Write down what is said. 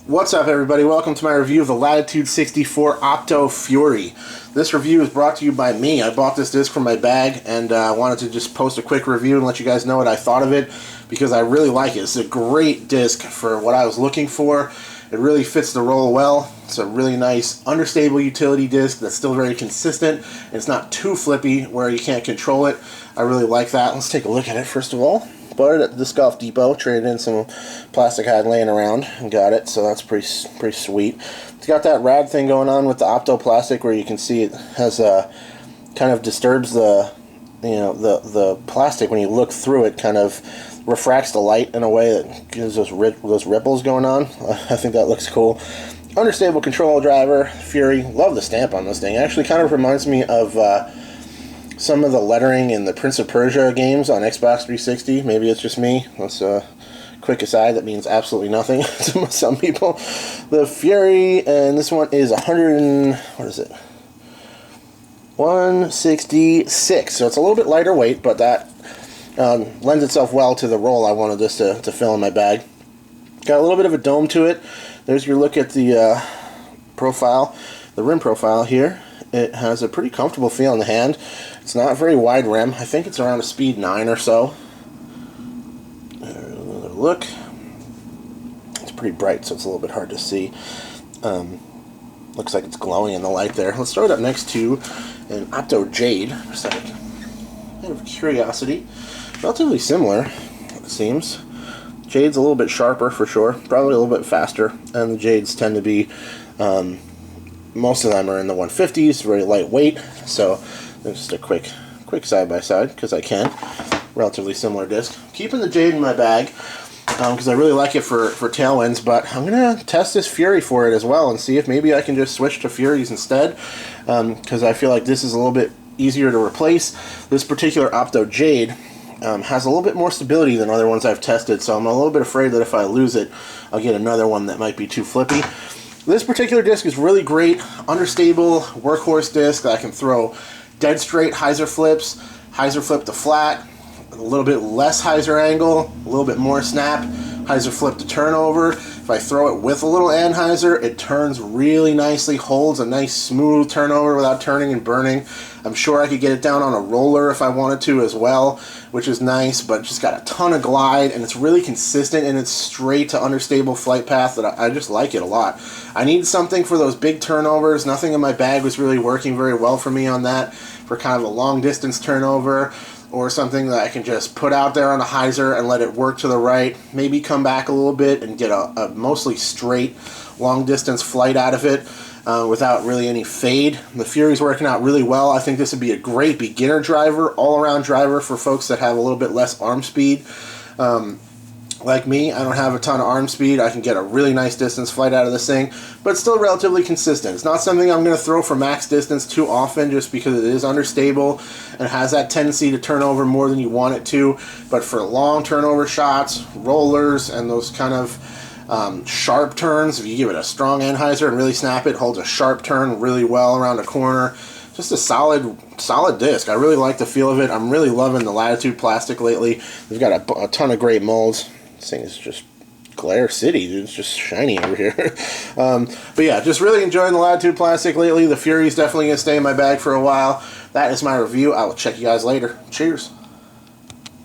What's up, everybody? Welcome to my review of the Latitude 64 Opto Fury. This review is brought to you by me. I bought this disc from my bag and wanted to just post a quick review and let you guys know what I thought of it because I really like it. It's a great disc for what I was looking for. It really fits the roll well. It's a really nice, understable utility disc that's still very consistent. And it's not too flippy where you can't control it. I really like that. Let's take a look at it first of all. Bought it at the Disc Golf Depot, traded in some plastic I had laying around and got it, so that's pretty sweet. It's got that rad thing going on with the Opto plastic where you can see it has kind of disturbs the plastic when you look through it, kind of refracts the light in a way that gives those ripples going on. I think that looks cool. Understable control driver, Fury. Love the stamp on this thing. It actually kind of reminds me of some of the lettering in the Prince of Persia games on Xbox 360. Maybe it's just me. That's a quick aside. That means absolutely nothing to some people. The Fury, and this one is 166. So it's a little bit lighter weight, but that lends itself well to the roll I wanted this to fill in my bag. Got a little bit of a dome to it. There's your look at the profile, the rim profile here. It has a pretty comfortable feel in the hand. It's not a very wide rim. I think it's around a speed 9 or so. Another look. It's pretty bright, so it's a little bit hard to see. Looks like it's glowing in the light there. Let's throw it up next to an Opto Jade. Just out of curiosity. Relatively similar, it seems. Jade's a little bit sharper for sure. Probably a little bit faster. And the Jades tend to be... most of them are in the 150s, very lightweight, so just a quick side-by-side, because I can. Relatively similar disc. Keeping the Jade in my bag, because I really like it for tailwinds, but I'm going to test this Fury for it as well, and see if maybe I can just switch to Furies instead, because I feel like this is a little bit easier to replace. This particular Opto Jade has a little bit more stability than other ones I've tested, so I'm a little bit afraid that if I lose it, I'll get another one that might be too flippy. This particular disc is really great, understable workhorse disc that I can throw dead straight hyzer flip to flat, a little bit less hyzer angle, a little bit more snap, hyzer flip to turnover. If I throw it with a little anhyzer, it turns really nicely, holds a nice smooth turnover without turning and burning. I'm sure I could get it down on a roller if I wanted to as well, which is nice, but it's just got a ton of glide, and it's really consistent in its straight to understable flight path that I just like it a lot. I need something for those big turnovers. Nothing in my bag was really working very well for me on that, for kind of a long distance turnover, or something that I can just put out there on a hyzer and let it work to the right, maybe come back a little bit and get a mostly straight long distance flight out of it without really any fade. The Fury's working out really well. I think this would be a great beginner driver, all-around driver for folks that have a little bit less arm speed. Like me, I don't have a ton of arm speed. I can get a really nice distance flight out of this thing, but it's still relatively consistent. It's not something I'm going to throw for max distance too often just because it is understable and has that tendency to turn over more than you want it to. But for long turnover shots, rollers, and those kind of sharp turns, if you give it a strong anhyzer and really snap it, holds a sharp turn really well around a corner. Just a solid disc. I really like the feel of it. I'm really loving the Latitude plastic lately. They've got a ton of great molds. This thing is just Glare City, dude. It's just shiny over here. But yeah, just really enjoying the Latitude plastic lately. The Fury is definitely going to stay in my bag for a while. That is my review. I will check you guys later. Cheers.